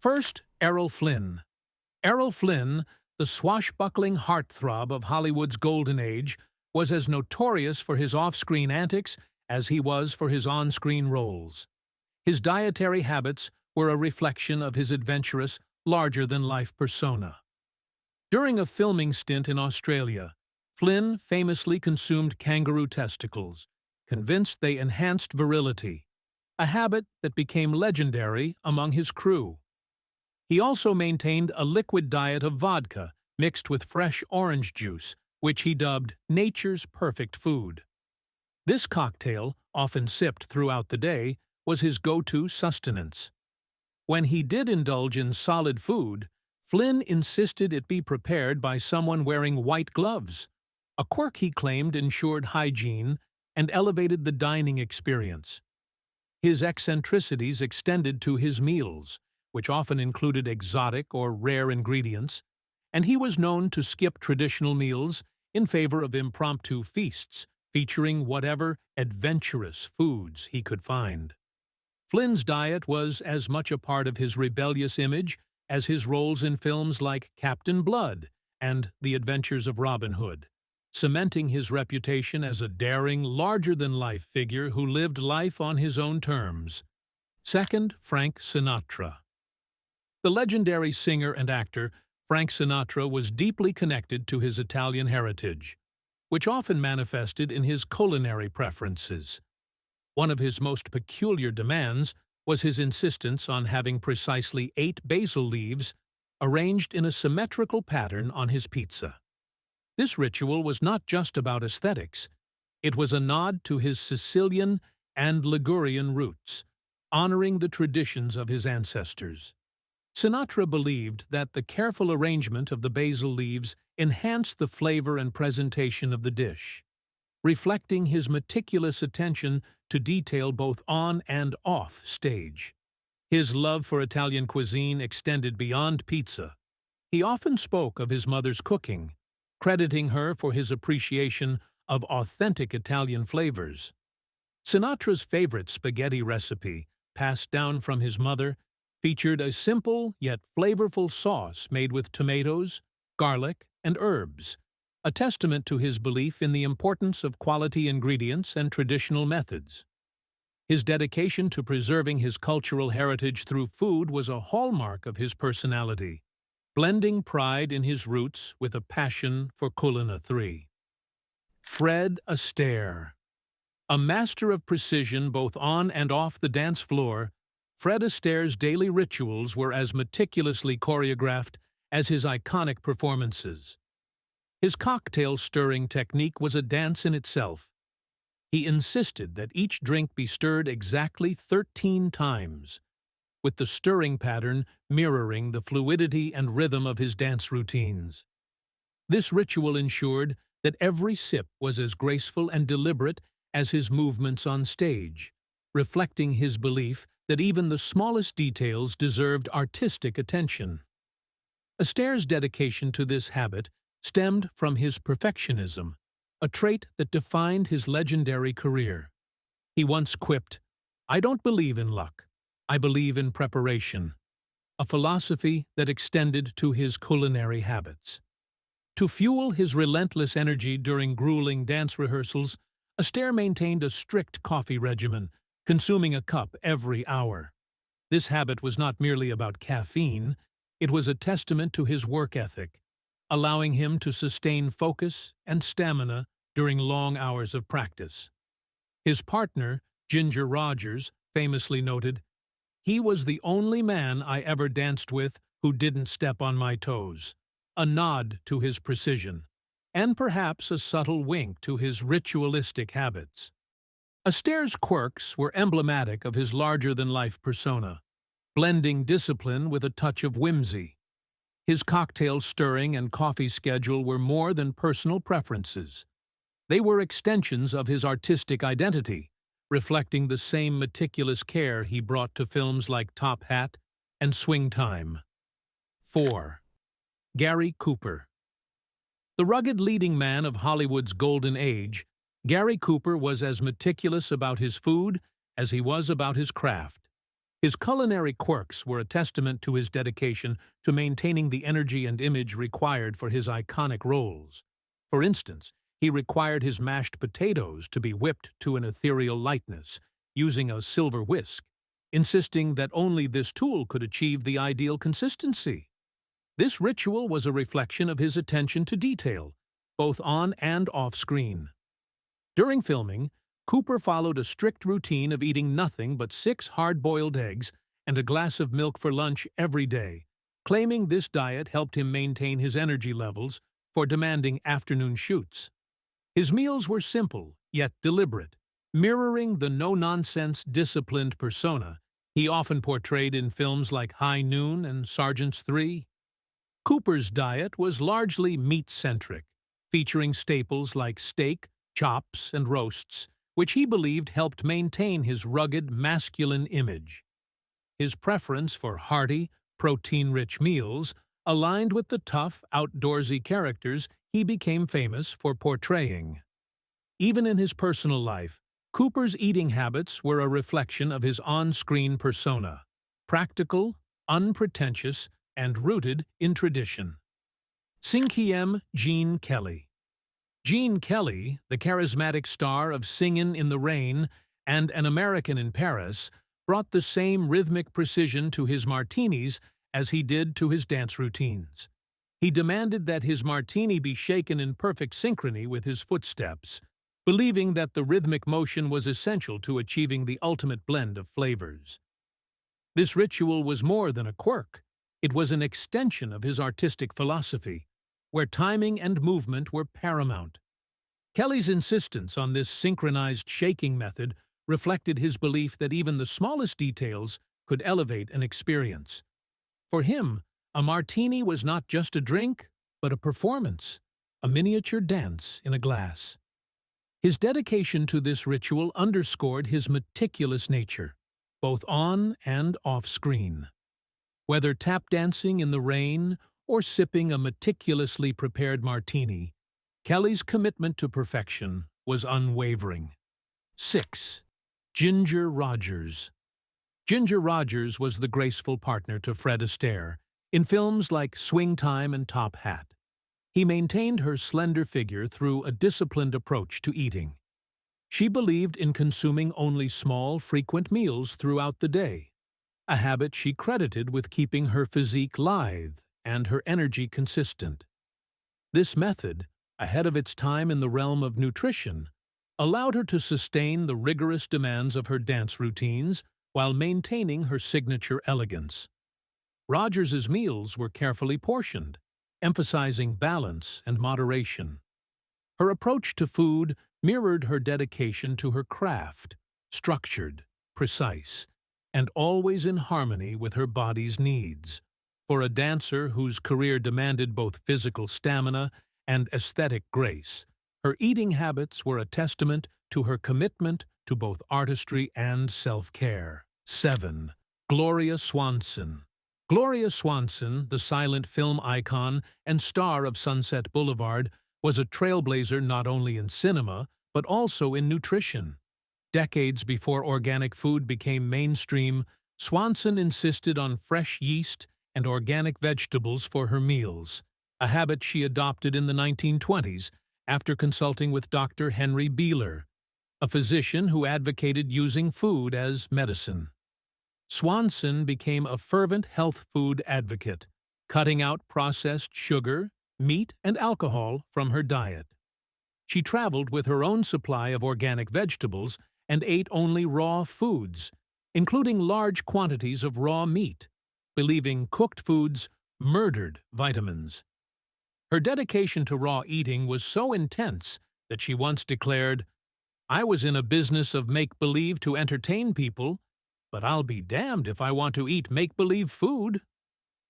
First, Errol Flynn. Errol Flynn, the swashbuckling heartthrob of Hollywood's golden age, was as notorious for his off-screen antics as he was for his on-screen roles. His dietary habits were a reflection of his adventurous, larger-than-life persona. During a filming stint in Australia, Flynn famously consumed kangaroo testicles, convinced they enhanced virility, a habit that became legendary among his crew. He also maintained a liquid diet of vodka mixed with fresh orange juice, which he dubbed nature's perfect food. This cocktail, often sipped throughout the day, was his go-to sustenance. When he did indulge in solid food, Flynn insisted it be prepared by someone wearing white gloves, a quirk he claimed ensured hygiene and elevated the dining experience. His eccentricities extended to his meals, which often included exotic or rare ingredients, and he was known to skip traditional meals in favor of impromptu feasts featuring whatever adventurous foods he could find. Flynn's diet was as much a part of his rebellious image as his roles in films like Captain Blood and The Adventures of Robin Hood, cementing his reputation as a daring, larger-than-life figure who lived life on his own terms. Second, Frank Sinatra. The legendary singer and actor Frank Sinatra was deeply connected to his Italian heritage, which often manifested in his culinary preferences. One of his most peculiar demands was his insistence on having precisely 8 basil leaves arranged in a symmetrical pattern on his pizza. This ritual was not just about aesthetics. It was a nod to his Sicilian and Ligurian roots, honoring the traditions of his ancestors. Sinatra believed that the careful arrangement of the basil leaves enhanced the flavor and presentation of the dish, reflecting his meticulous attention to detail both on and off stage. His love for Italian cuisine extended beyond pizza. He often spoke of his mother's cooking, crediting her for his appreciation of authentic Italian flavors. Sinatra's favorite spaghetti recipe, passed down from his mother, featured a simple yet flavorful sauce made with tomatoes, garlic, and herbs, a testament to his belief in the importance of quality ingredients and traditional methods. His dedication to preserving his cultural heritage through food was a hallmark of his personality, blending pride in his roots with a passion for culinary. Fred Astaire. A master of precision both on and off the dance floor, Fred Astaire's daily rituals were as meticulously choreographed as his iconic performances. His cocktail-stirring technique was a dance in itself. He insisted that each drink be stirred exactly 13 times, with the stirring pattern mirroring the fluidity and rhythm of his dance routines. This ritual ensured that every sip was as graceful and deliberate as his movements on stage, reflecting his belief that even the smallest details deserved artistic attention. Astaire's dedication to this habit stemmed from his perfectionism, a trait that defined his legendary career. He once quipped, "I don't believe in luck, I believe in preparation," a philosophy that extended to his culinary habits. To fuel his relentless energy during grueling dance rehearsals, Astaire maintained a strict coffee regimen, consuming a cup every hour. This habit was not merely about caffeine, it was a testament to his work ethic, allowing him to sustain focus and stamina during long hours of practice. His partner, Ginger Rogers, famously noted, "He was the only man I ever danced with who didn't step on my toes," a nod to his precision, and perhaps a subtle wink to his ritualistic habits. Astaire's quirks were emblematic of his larger-than-life persona, blending discipline with a touch of whimsy. His cocktail stirring and coffee schedule were more than personal preferences. They were extensions of his artistic identity, reflecting the same meticulous care he brought to films like Top Hat and Swing Time. 4. Gary Cooper. The rugged leading man of Hollywood's golden age, Gary Cooper was as meticulous about his food as he was about his craft. His culinary quirks were a testament to his dedication to maintaining the energy and image required for his iconic roles. For instance, he required his mashed potatoes to be whipped to an ethereal lightness, using a silver whisk, insisting that only this tool could achieve the ideal consistency. This ritual was a reflection of his attention to detail, both on and off screen. During filming, Cooper followed a strict routine of eating nothing but 6 hard-boiled eggs and a glass of milk for lunch every day, claiming this diet helped him maintain his energy levels for demanding afternoon shoots. His meals were simple, yet deliberate, mirroring the no-nonsense, disciplined persona he often portrayed in films like High Noon and Sergeant's 3. Cooper's diet was largely meat-centric, featuring staples like steak, chops, and roasts, which he believed helped maintain his rugged, masculine image. His preference for hearty, protein-rich meals aligned with the tough, outdoorsy characters he became famous for portraying. Even in his personal life, Cooper's eating habits were a reflection of his on-screen persona, practical, unpretentious, and rooted in tradition. 5. Gene Kelly. Gene Kelly, the charismatic star of Singin' in the Rain and An American in Paris, brought the same rhythmic precision to his martinis as he did to his dance routines. He demanded that his martini be shaken in perfect synchrony with his footsteps, believing that the rhythmic motion was essential to achieving the ultimate blend of flavors. This ritual was more than a quirk. It was an extension of his artistic philosophy, where timing and movement were paramount. Kelly's insistence on this synchronized shaking method reflected his belief that even the smallest details could elevate an experience. For him, a martini was not just a drink, but a performance, a miniature dance in a glass. His dedication to this ritual underscored his meticulous nature, both on and off screen. Whether tap dancing in the rain or sipping a meticulously prepared martini, Kelly's commitment to perfection was unwavering. 6. Ginger Rogers. Ginger Rogers was the graceful partner to Fred Astaire in films like Swing Time and Top Hat. He maintained her slender figure through a disciplined approach to eating. She believed in consuming only small, frequent meals throughout the day, a habit she credited with keeping her physique lithe and her energy consistent. This method, ahead of its time in the realm of nutrition, allowed her to sustain the rigorous demands of her dance routines while maintaining her signature elegance. Rogers's meals were carefully portioned, emphasizing balance and moderation. Her approach to food mirrored her dedication to her craft, structured, precise, and always in harmony with her body's needs. For a dancer whose career demanded both physical stamina and aesthetic grace, her eating habits were a testament to her commitment to both artistry and self-care. 7. Gloria Swanson. Gloria Swanson, the silent film icon and star of Sunset Boulevard, was a trailblazer not only in cinema, but also in nutrition. Decades before organic food became mainstream, Swanson insisted on fresh yeast and organic vegetables for her meals, a habit she adopted in the 1920s after consulting with Dr. Henry Beeler, a physician who advocated using food as medicine. Swanson became a fervent health food advocate, cutting out processed sugar, meat, and alcohol from her diet. She traveled with her own supply of organic vegetables and ate only raw foods, including large quantities of raw meat, believing cooked foods murdered vitamins. Her dedication to raw eating was so intense that she once declared, "I was in a business of make-believe to entertain people, but I'll be damned if I want to eat make-believe food."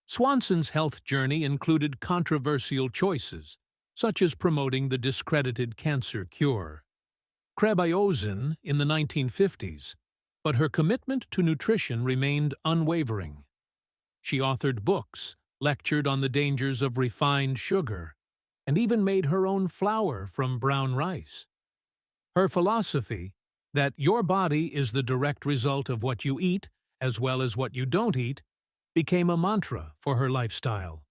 Swanson's health journey included controversial choices, such as promoting the discredited cancer cure, cravings, in the 1950s, but her commitment to nutrition remained unwavering. She authored books, lectured on the dangers of refined sugar, and even made her own flour from brown rice. Her philosophy, that your body is the direct result of what you eat as well as what you don't eat, became a mantra for her lifestyle.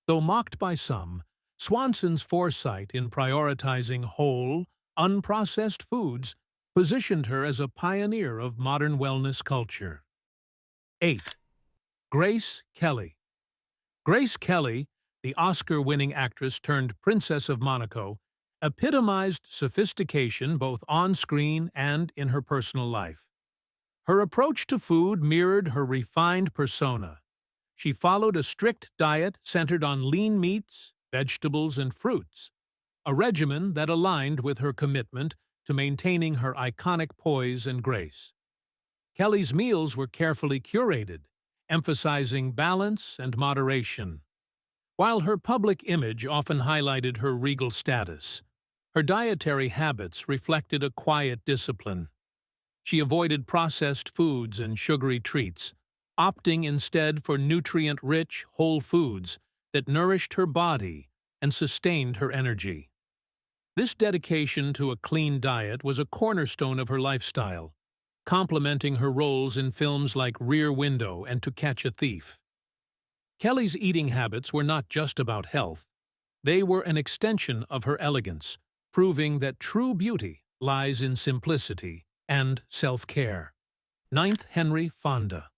Though mocked by some, Swanson's foresight in prioritizing whole, unprocessed foods positioned her as a pioneer of modern wellness culture. 8. Grace Kelly. Grace Kelly, the Oscar-winning actress turned Princess of Monaco, epitomized sophistication both on-screen and in her personal life. Her approach to food mirrored her refined persona. She followed a strict diet centered on lean meats, vegetables, and fruits, a regimen that aligned with her commitment to maintaining her iconic poise and grace. Kelly's meals were carefully curated, emphasizing balance and moderation. While her public image often highlighted her regal status, her dietary habits reflected a quiet discipline. She avoided processed foods and sugary treats, opting instead for nutrient-rich, whole foods that nourished her body and sustained her energy. This dedication to a clean diet was a cornerstone of her lifestyle, complementing her roles in films like Rear Window and To Catch a Thief. Kelly's eating habits were not just about health. They were an extension of her elegance, proving that true beauty lies in simplicity and self-care. 9th. Henry Fonda.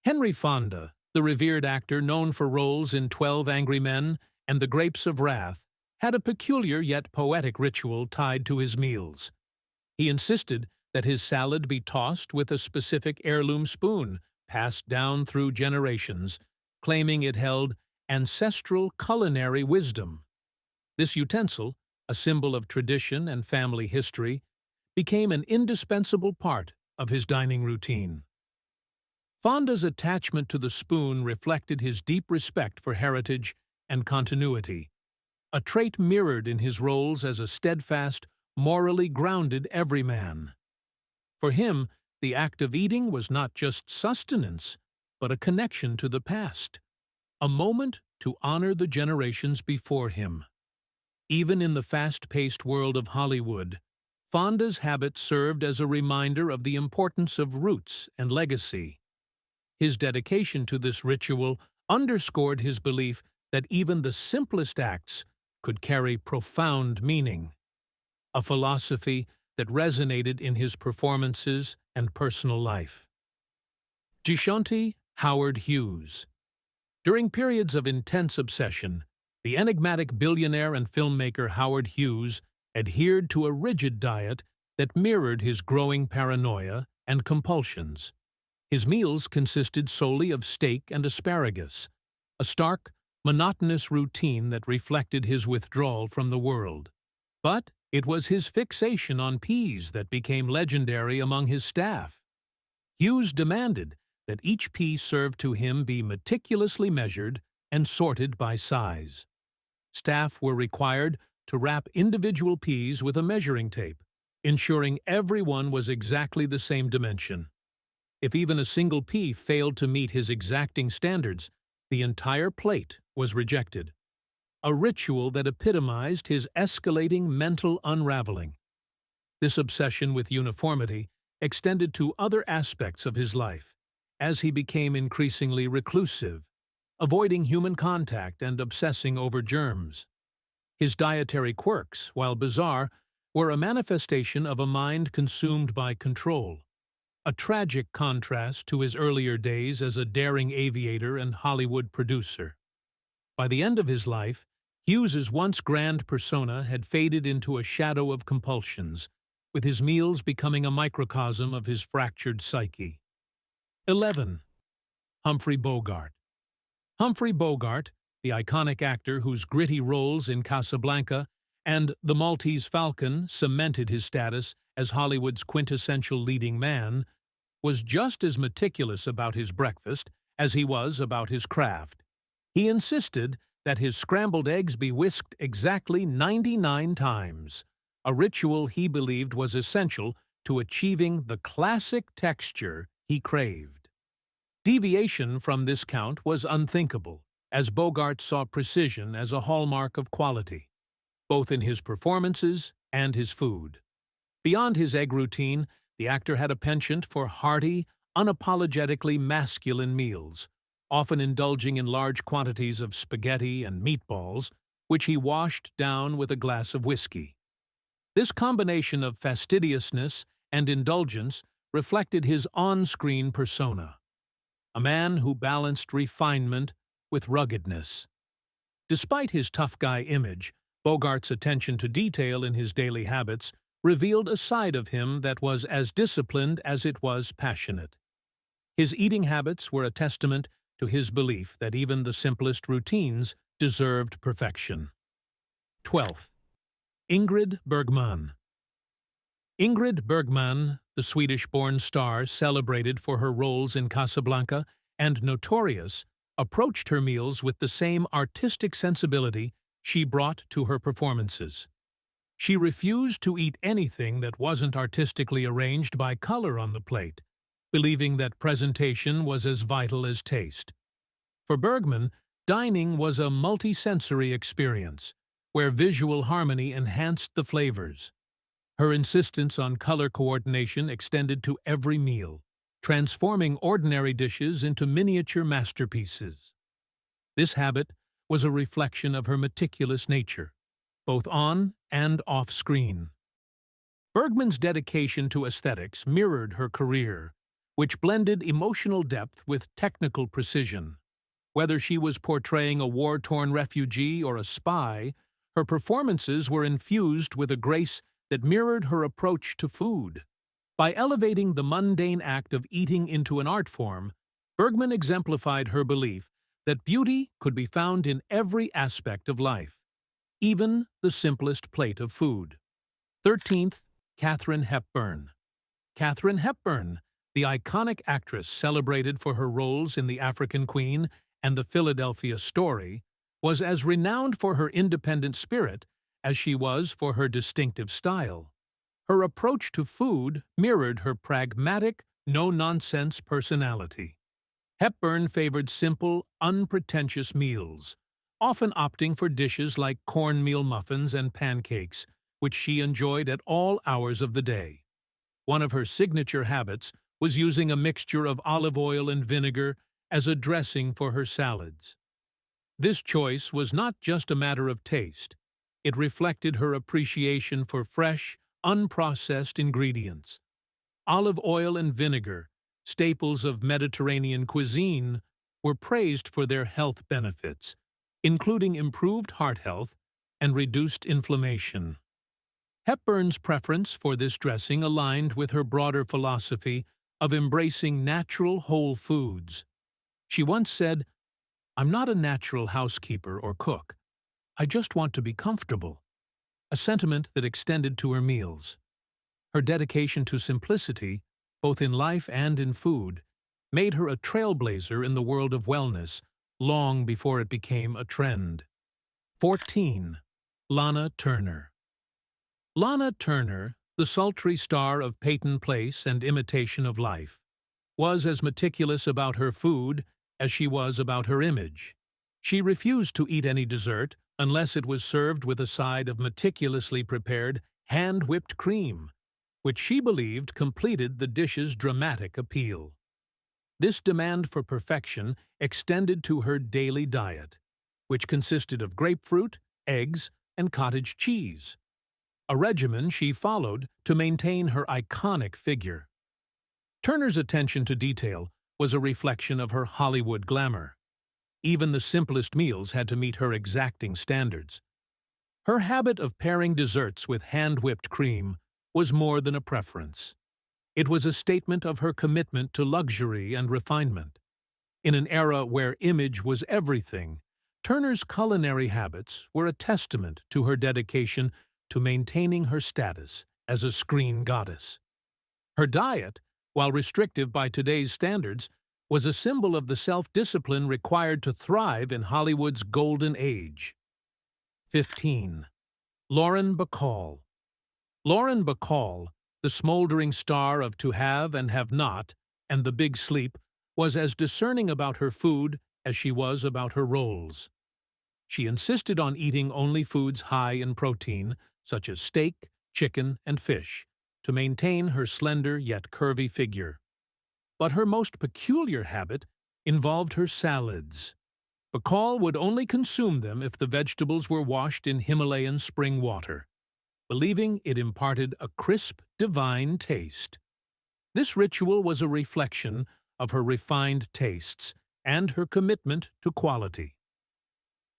Henry Fonda, the revered actor known for roles in 12 Angry Men and The Grapes of Wrath, had a peculiar yet poetic ritual tied to his meals. He insisted that his salad be tossed with a specific heirloom spoon passed down through generations, claiming it held ancestral culinary wisdom. This utensil, a symbol of tradition and family history, became an indispensable part of his dining routine. Fonda's attachment to the spoon reflected his deep respect for heritage and continuity, a trait mirrored in his roles as a steadfast, morally grounded everyman. For him, the act of eating was not just sustenance, but a connection to the past, a moment to honor the generations before him. Even in the fast-paced world of Hollywood, Fonda's habit served as a reminder of the importance of roots and legacy. His dedication to this ritual underscored his belief that even the simplest acts could carry profound meaning, a philosophy that resonated in his performances and personal life. Gishanti Howard Hughes. During periods of intense obsession, the enigmatic billionaire and filmmaker Howard Hughes adhered to a rigid diet that mirrored his growing paranoia and compulsions. His meals consisted solely of steak and asparagus, a stark, monotonous routine that reflected his withdrawal from the world. But it was his fixation on peas that became legendary among his staff. Hughes demanded that each pea served to him be meticulously measured and sorted by size. Staff were required to wrap individual peas with a measuring tape, ensuring everyone was exactly the same dimension. If even a single pea failed to meet his exacting standards, the entire plate was rejected, a ritual that epitomized his escalating mental unraveling. This obsession with uniformity extended to other aspects of his life, as he became increasingly reclusive, avoiding human contact and obsessing over germs. His dietary quirks, while bizarre, were a manifestation of a mind consumed by control, a tragic contrast to his earlier days as a daring aviator and Hollywood producer. By the end of his life, Hughes's once grand persona had faded into a shadow of compulsions, with his meals becoming a microcosm of his fractured psyche. 11. Humphrey Bogart. Humphrey Bogart, the iconic actor whose gritty roles in Casablanca and The Maltese Falcon cemented his status as Hollywood's quintessential leading man, was just as meticulous about his breakfast as he was about his craft. He insisted that his scrambled eggs be whisked exactly 99 times, a ritual he believed was essential to achieving the classic texture he craved. Deviation from this count was unthinkable, as Bogart saw precision as a hallmark of quality, both in his performances and his food. Beyond his egg routine, the actor had a penchant for hearty, unapologetically masculine meals, often indulging in large quantities of spaghetti and meatballs, which he washed down with a glass of whiskey. This combination of fastidiousness and indulgence reflected his on-screen persona, a man who balanced refinement with ruggedness. Despite his tough guy image, Bogart's attention to detail in his daily habits revealed a side of him that was as disciplined as it was passionate. His eating habits were a testament to his belief that even the simplest routines deserved perfection. 12th. Ingrid Bergman. Ingrid Bergman, the Swedish-born star celebrated for her roles in Casablanca and Notorious, approached her meals with the same artistic sensibility she brought to her performances. She refused to eat anything that wasn't artistically arranged by color on the plate, believing that presentation was as vital as taste. For Bergman, dining was a multi-sensory experience, where visual harmony enhanced the flavors. Her insistence on color coordination extended to every meal, transforming ordinary dishes into miniature masterpieces. This habit was a reflection of her meticulous nature, both on and off-screen. Bergman's dedication to aesthetics mirrored her career, which blended emotional depth with technical precision. Whether she was portraying a war-torn refugee or a spy, her performances were infused with a grace that mirrored her approach to food. By elevating the mundane act of eating into an art form, Bergman exemplified her belief that beauty could be found in every aspect of life, even the simplest plate of food. 13th. Katharine Hepburn. Katharine Hepburn, the iconic actress celebrated for her roles in The African Queen and The Philadelphia Story, was as renowned for her independent spirit as she was for her distinctive style. Her approach to food mirrored her pragmatic, no-nonsense personality. Hepburn favored simple, unpretentious meals, often opting for dishes like cornmeal muffins and pancakes, which she enjoyed at all hours of the day. One of her signature habits was using a mixture of olive oil and vinegar as a dressing for her salads. This choice was not just a matter of taste. It reflected her appreciation for fresh, unprocessed ingredients. Olive oil and vinegar, staples of Mediterranean cuisine, were praised for their health benefits, including improved heart health and reduced inflammation. Hepburn's preference for this dressing aligned with her broader philosophy of embracing natural whole foods. She once said, "I'm not a natural housekeeper or cook. I just want to be comfortable," a sentiment that extended to her meals. Her dedication to simplicity, both in life and in food, made her a trailblazer in the world of wellness long before it became a trend. 14. Lana Turner. Lana Turner, the sultry star of Peyton Place and Imitation of Life, was as meticulous about her food as she was about her image. She refused to eat any dessert unless it was served with a side of meticulously prepared, hand-whipped cream, which she believed completed the dish's dramatic appeal. This demand for perfection extended to her daily diet, which consisted of grapefruit, eggs, and cottage cheese, a regimen she followed to maintain her iconic figure. Turner's attention to detail was a reflection of her Hollywood glamour. Even the simplest meals had to meet her exacting standards. Her habit of pairing desserts with hand-whipped cream was more than a preference. It was a statement of her commitment to luxury and refinement. In an era where image was everything, Turner's culinary habits were a testament to her dedication to maintaining her status as a screen goddess. Her diet, while restrictive by today's standards, was a symbol of the self-discipline required to thrive in Hollywood's golden age. 15. Lauren Bacall. Lauren Bacall, the smoldering star of To Have and Have Not and The Big Sleep, was as discerning about her food as she was about her roles. She insisted on eating only foods high in protein, such as steak, chicken, and fish, to maintain her slender yet curvy figure. But her most peculiar habit involved her salads. Bacall would only consume them if the vegetables were washed in Himalayan spring water, believing it imparted a crisp, divine taste. This ritual was a reflection of her refined tastes and her commitment to quality.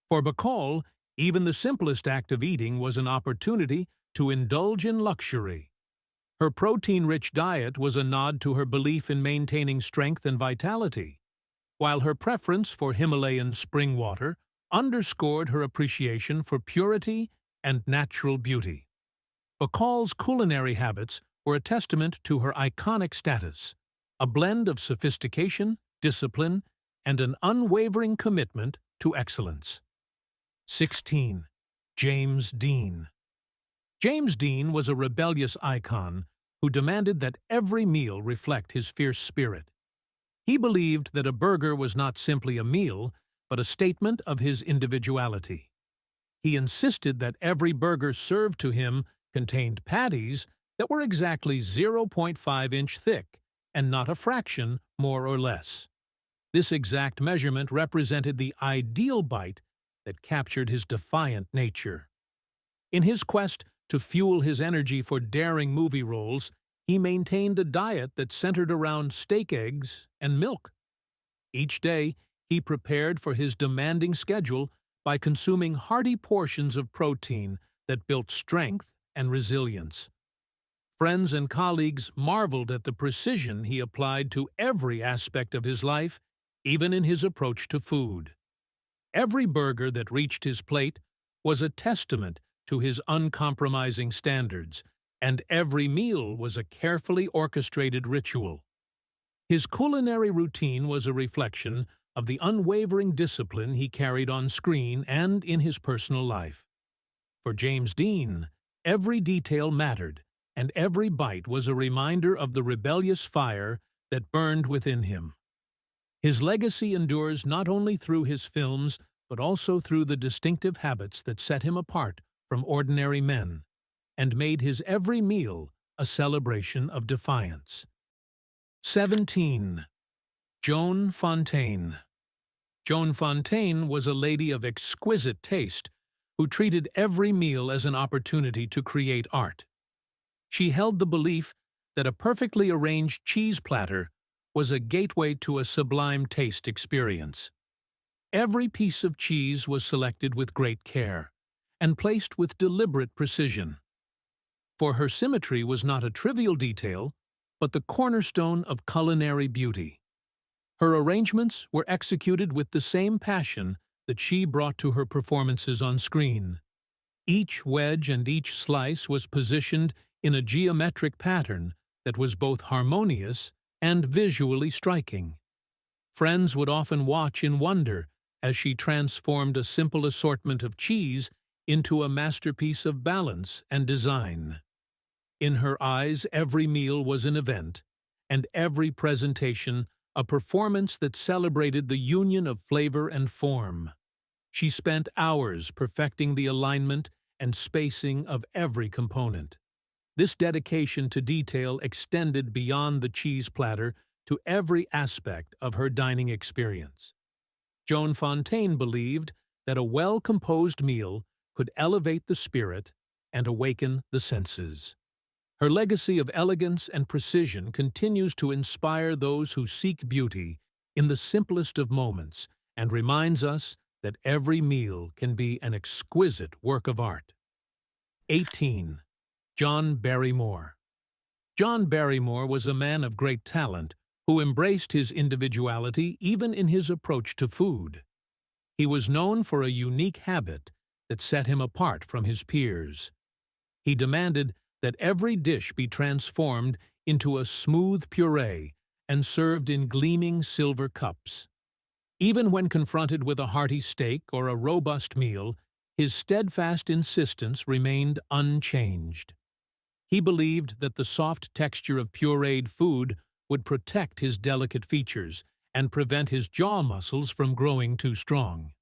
For Bacall, even the simplest act of eating was an opportunity to indulge in luxury. Her protein-rich diet was a nod to her belief in maintaining strength and vitality, while her preference for Himalayan spring water underscored her appreciation for purity and natural beauty. Bacall's culinary habits were a testament to her iconic status, a blend of sophistication, discipline, and an unwavering commitment to excellence. 16. James Dean. James Dean was a rebellious icon who demanded that every meal reflect his fierce spirit. He believed that a burger was not simply a meal, but a statement of his individuality. He insisted that every burger served to him contained patties that were exactly 0.5-inch thick, and not a fraction more or less. This exact measurement represented the ideal bite that captured his defiant nature. In his quest to fuel his energy for daring movie roles, he maintained a diet that centered around steak eggs and milk. Each day, he prepared for his demanding schedule by consuming hearty portions of protein that built strength and resilience. Friends and colleagues marveled at the precision he applied to every aspect of his life, even in his approach to food. Every burger that reached his plate was a testament to his uncompromising standards, and every meal was a carefully orchestrated ritual. His culinary routine was a reflection of the unwavering discipline he carried on screen and in his personal life. For James Dean, every detail mattered, and every bite was a reminder of the rebellious fire that burned within him. His legacy endures not only through his films, but also through the distinctive habits that set him apart from ordinary men, and made his every meal a celebration of defiance. 17. Joan Fontaine. Joan Fontaine was a lady of exquisite taste who treated every meal as an opportunity to create art. She held the belief that a perfectly arranged cheese platter was a gateway to a sublime taste experience. Every piece of cheese was selected with great care and placed with deliberate precision. For her symmetry was not a trivial detail, but the cornerstone of culinary beauty. Her arrangements were executed with the same passion that she brought to her performances on screen. Each wedge and each slice was positioned in a geometric pattern that was both harmonious and visually striking. Friends would often watch in wonder as she transformed a simple assortment of cheese into a masterpiece of balance and design. In her eyes, every meal was an event, and every presentation a performance that celebrated the union of flavor and form. She spent hours perfecting the alignment and spacing of every component. This dedication to detail extended beyond the cheese platter to every aspect of her dining experience. Joan Fontaine believed that a well-composed meal could elevate the spirit and awaken the senses. Her legacy of elegance and precision continues to inspire those who seek beauty in the simplest of moments and reminds us that every meal can be an exquisite work of art. 18. John Barrymore. John Barrymore was a man of great talent who embraced his individuality even in his approach to food. He was known for a unique habit that set him apart from his peers. He demanded that every dish be transformed into a smooth puree and served in gleaming silver cups. Even when confronted with a hearty steak or a robust meal, his steadfast insistence remained unchanged. He believed that the soft texture of pureed food would protect his delicate features and prevent his jaw muscles from growing too strong.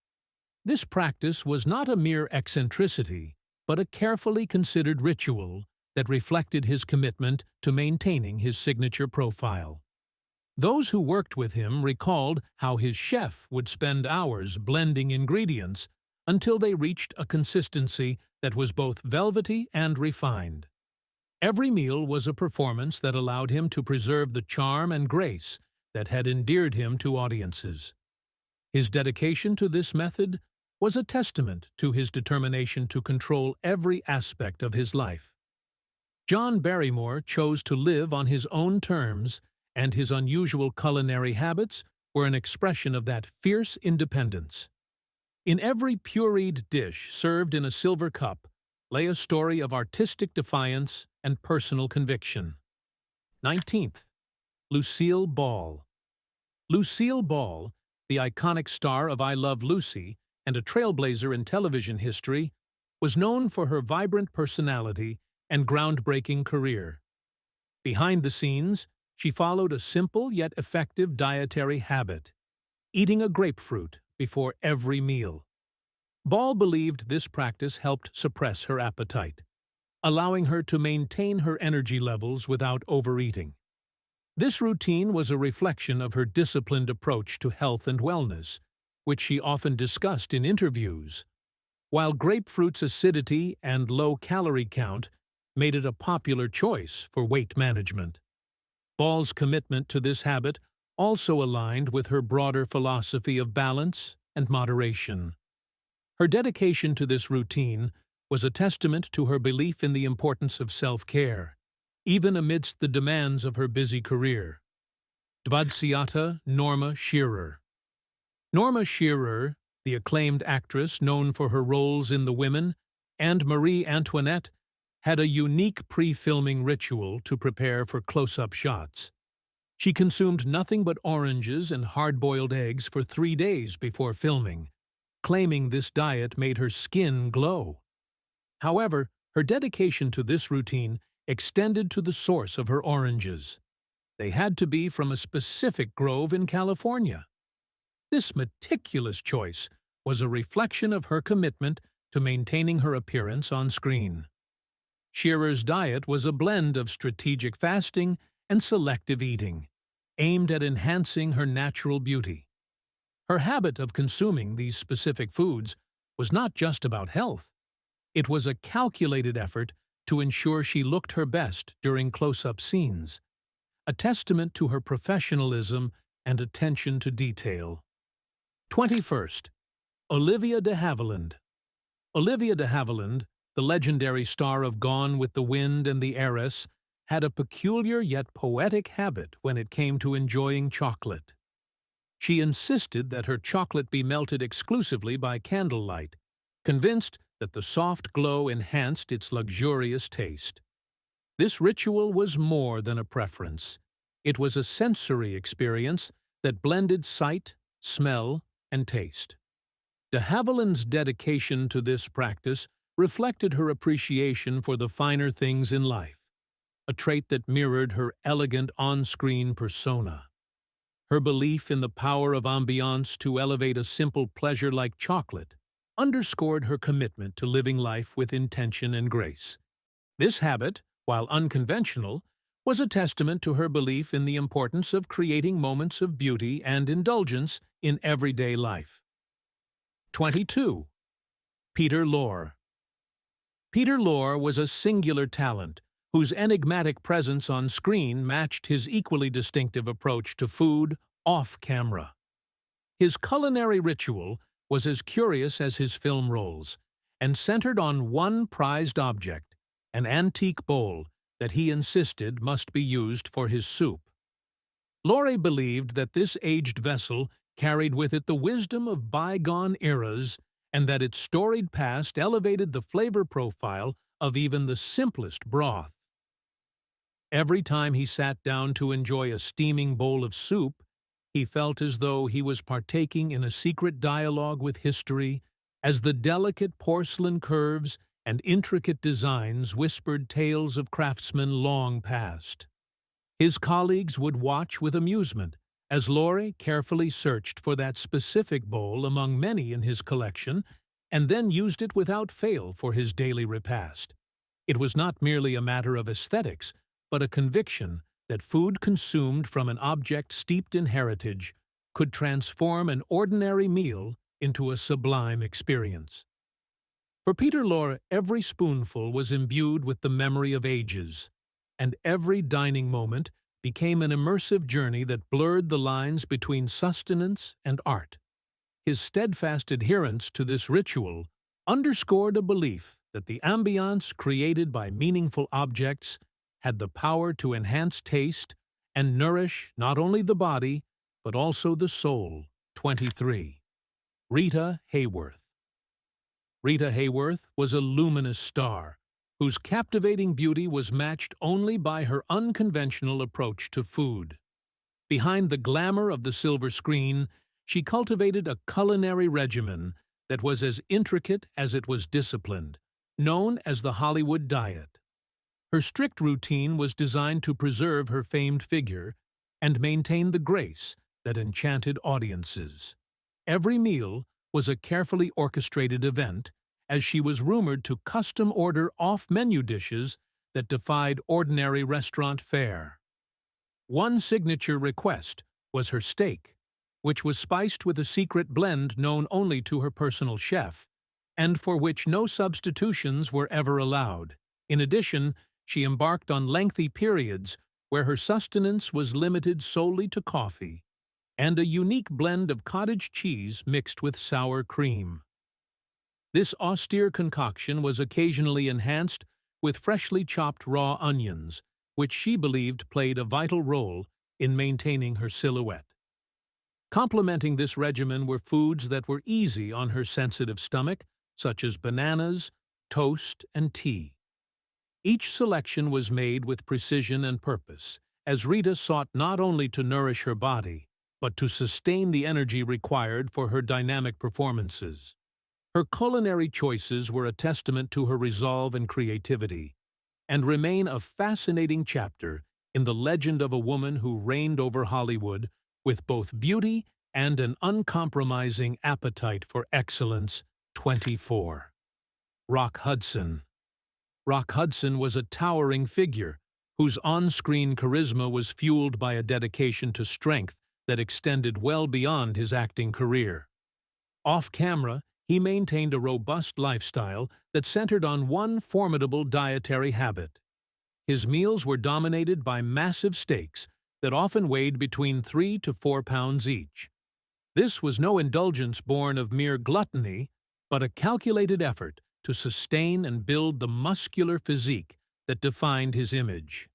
This practice was not a mere eccentricity, but a carefully considered ritual that reflected his commitment to maintaining his signature profile. Those who worked with him recalled how his chef would spend hours blending ingredients until they reached a consistency that was both velvety and refined. Every meal was a performance that allowed him to preserve the charm and grace that had endeared him to audiences. His dedication to this method was a testament to his determination to control every aspect of his life. John Barrymore chose to live on his own terms, and his unusual culinary habits were an expression of that fierce independence. In every pureed dish served in a silver cup lay a story of artistic defiance and personal conviction. 19th. Lucille Ball. Lucille Ball, the iconic star of I Love Lucy and a trailblazer in television history, was known for her vibrant personality and groundbreaking career. Behind the scenes, she followed a simple yet effective dietary habit: eating a grapefruit before every meal. Ball believed this practice helped suppress her appetite, allowing her to maintain her energy levels without overeating. This routine was a reflection of her disciplined approach to health and wellness, which she often discussed in interviews. While grapefruit's acidity and low calorie count made it a popular choice for weight management, Ball's commitment to this habit also aligned with her broader philosophy of balance and moderation. Her dedication to this routine was a testament to her belief in the importance of self-care, even amidst the demands of her busy career. Dvadziata Norma Shearer. Norma Shearer, the acclaimed actress known for her roles in The Women and Marie Antoinette, had a unique pre-filming ritual to prepare for close-up shots. She consumed nothing but oranges and hard-boiled eggs for 3 days before filming, claiming this diet made her skin glow. However, her dedication to this routine extended to the source of her oranges. They had to be from a specific grove in California. This meticulous choice was a reflection of her commitment to maintaining her appearance on screen. Shearer's diet was a blend of strategic fasting and selective eating, aimed at enhancing her natural beauty. Her habit of consuming these specific foods was not just about health. It was a calculated effort to ensure she looked her best during close-up scenes, a testament to her professionalism and attention to detail. 21st. Olivia de Havilland. Olivia de Havilland, the legendary star of Gone with the Wind and The Heiress, had a peculiar yet poetic habit when it came to enjoying chocolate. She insisted that her chocolate be melted exclusively by candlelight, convinced that the soft glow enhanced its luxurious taste. This ritual was more than a preference. It was a sensory experience that blended sight, smell, and taste. De Havilland's dedication to this practice reflected her appreciation for the finer things in life, a trait that mirrored her elegant on-screen persona. Her belief in the power of ambiance to elevate a simple pleasure like chocolate underscored her commitment to living life with intention and grace. This habit, while unconventional, was a testament to her belief in the importance of creating moments of beauty and indulgence in everyday life. 22. Peter Lorre. Peter Lorre was a singular talent whose enigmatic presence on screen matched his equally distinctive approach to food off-camera. His culinary ritual was as curious as his film roles, and centered on one prized object, an antique bowl that he insisted must be used for his soup. Lorre believed that this aged vessel carried with it the wisdom of bygone eras, and that its storied past elevated the flavor profile of even the simplest broth. Every time he sat down to enjoy a steaming bowl of soup, he felt as though he was partaking in a secret dialogue with history, as the delicate porcelain curves and intricate designs whispered tales of craftsmen long past. His colleagues would watch with amusement as Lorre carefully searched for that specific bowl among many in his collection, and then used it without fail for his daily repast. It was not merely a matter of aesthetics, but a conviction that food consumed from an object steeped in heritage could transform an ordinary meal into a sublime experience. For Peter Lorre, every spoonful was imbued with the memory of ages, and every dining moment became an immersive journey that blurred the lines between sustenance and art. His steadfast adherence to this ritual underscored a belief that the ambiance created by meaningful objects had the power to enhance taste and nourish not only the body, but also the soul. 23. Rita Hayworth. Rita Hayworth was a luminous star, whose captivating beauty was matched only by her unconventional approach to food. Behind the glamour of the silver screen, she cultivated a culinary regimen that was as intricate as it was disciplined, known as the Hollywood diet. Her strict routine was designed to preserve her famed figure and maintain the grace that enchanted audiences. Every meal was a carefully orchestrated event, as she was rumored to custom order off-menu dishes that defied ordinary restaurant fare. One signature request was her steak, which was spiced with a secret blend known only to her personal chef, and for which no substitutions were ever allowed. In addition, she embarked on lengthy periods where her sustenance was limited solely to coffee and a unique blend of cottage cheese mixed with sour cream. This austere concoction was occasionally enhanced with freshly chopped raw onions, which she believed played a vital role in maintaining her silhouette. Complementing this regimen were foods that were easy on her sensitive stomach, such as bananas, toast, and tea. Each selection was made with precision and purpose, as Rita sought not only to nourish her body, but to sustain the energy required for her dynamic performances. Her culinary choices were a testament to her resolve and creativity, and remain a fascinating chapter in the legend of a woman who reigned over Hollywood with both beauty and an uncompromising appetite for excellence. 24. Rock Hudson. Rock Hudson was a towering figure whose on-screen charisma was fueled by a dedication to strength that extended well beyond his acting career. Off-camera, he maintained a robust lifestyle that centered on one formidable dietary habit. His meals were dominated by massive steaks that often weighed between 3 to 4 pounds each. This was no indulgence born of mere gluttony, but a calculated effort to sustain and build the muscular physique that defined his image.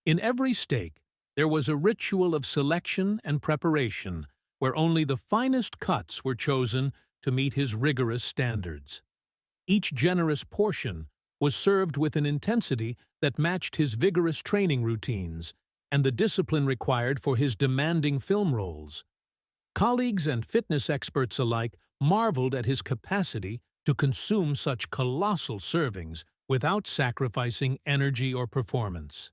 In every steak, there was a ritual of selection and preparation where only the finest cuts were chosen to meet his rigorous standards. Each generous portion was served with an intensity that matched his vigorous training routines and the discipline required for his demanding film roles. Colleagues and fitness experts alike marveled at his capacity to consume such colossal servings without sacrificing energy or performance.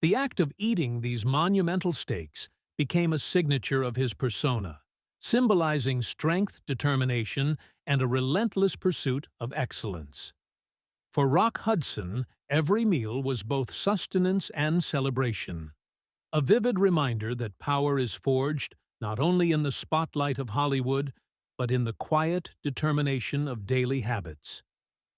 The act of eating these monumental steaks became a signature of his persona, symbolizing strength, determination, and a relentless pursuit of excellence. For Rock Hudson, every meal was both sustenance and celebration, a vivid reminder that power is forged not only in the spotlight of Hollywood, but in the quiet determination of daily habits.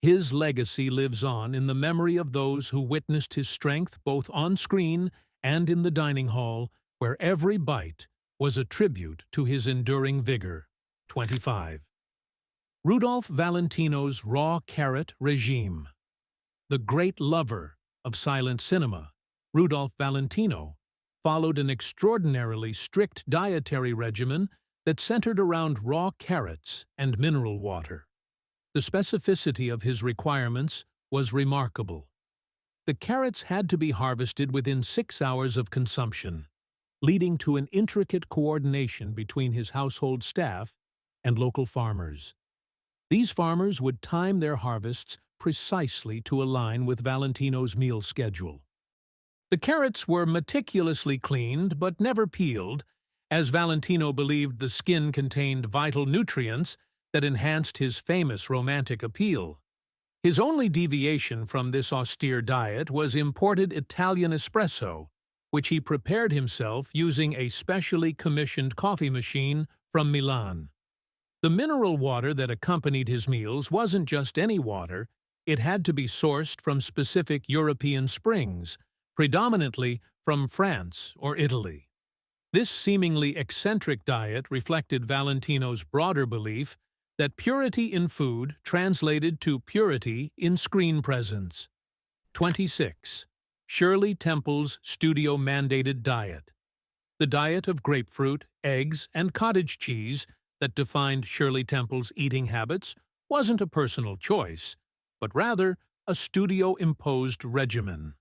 His legacy lives on in the memory of those who witnessed his strength both on screen and in the dining hall, where every bite was a tribute to his enduring vigor. 25. Rudolph Valentino's raw carrot regime. The great lover of silent cinema, Rudolph Valentino, followed an extraordinarily strict dietary regimen that centered around raw carrots and mineral water. The specificity of his requirements was remarkable. The carrots had to be harvested within 6 hours of consumption, leading to an intricate coordination between his household staff and local farmers. These farmers would time their harvests precisely to align with Valentino's meal schedule. The carrots were meticulously cleaned but never peeled, as Valentino believed the skin contained vital nutrients that enhanced his famous romantic appeal. His only deviation from this austere diet was imported Italian espresso, which he prepared himself using a specially commissioned coffee machine from Milan. The mineral water that accompanied his meals wasn't just any water, it had to be sourced from specific European springs, predominantly from France or Italy. This seemingly eccentric diet reflected Valentino's broader belief that purity in food translated to purity in screen presence. 26. Shirley Temple's studio-mandated diet. The diet of grapefruit, eggs, and cottage cheese that defined Shirley Temple's eating habits wasn't a personal choice, but rather a studio-imposed regimen.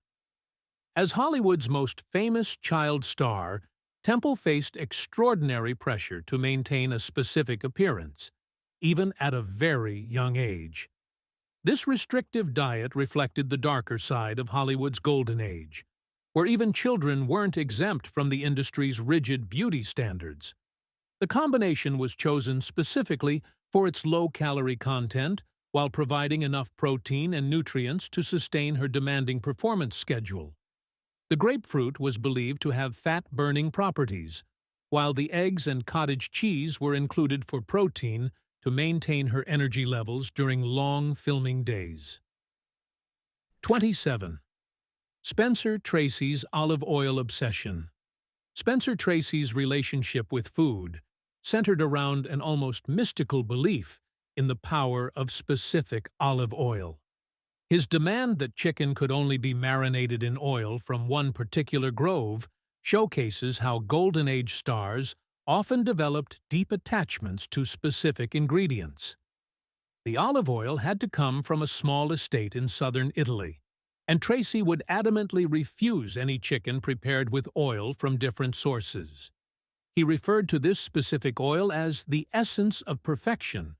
As Hollywood's most famous child star, Temple faced extraordinary pressure to maintain a specific appearance, even at a very young age. This restrictive diet reflected the darker side of Hollywood's golden age, where even children weren't exempt from the industry's rigid beauty standards. The combination was chosen specifically for its low-calorie content while providing enough protein and nutrients to sustain her demanding performance schedule. The grapefruit was believed to have fat-burning properties, while the eggs and cottage cheese were included for protein to maintain her energy levels during long filming days. 27. Spencer Tracy's olive oil obsession. Spencer Tracy's relationship with food centered around an almost mystical belief in the power of specific olive oil. His demand that chicken could only be marinated in oil from one particular grove showcases how Golden Age stars often developed deep attachments to specific ingredients. The olive oil had to come from a small estate in southern Italy, and Tracy would adamantly refuse any chicken prepared with oil from different sources. He referred to this specific oil as the essence of perfection,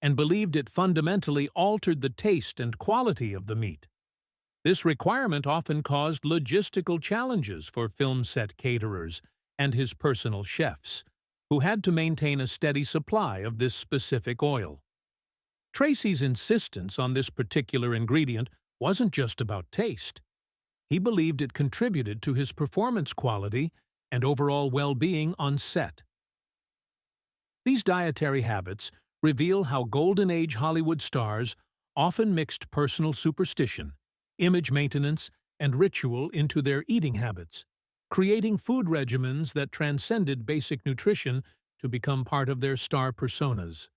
and believed it fundamentally altered the taste and quality of the meat. This requirement often caused logistical challenges for film set caterers and his personal chefs, who had to maintain a steady supply of this specific oil. Tracy's insistence on this particular ingredient wasn't just about taste. He believed it contributed to his performance quality and overall well-being on set. These dietary habits reveal how Golden Age Hollywood stars often mixed personal superstition, image maintenance, and ritual into their eating habits, creating food regimens that transcended basic nutrition to become part of their star personas.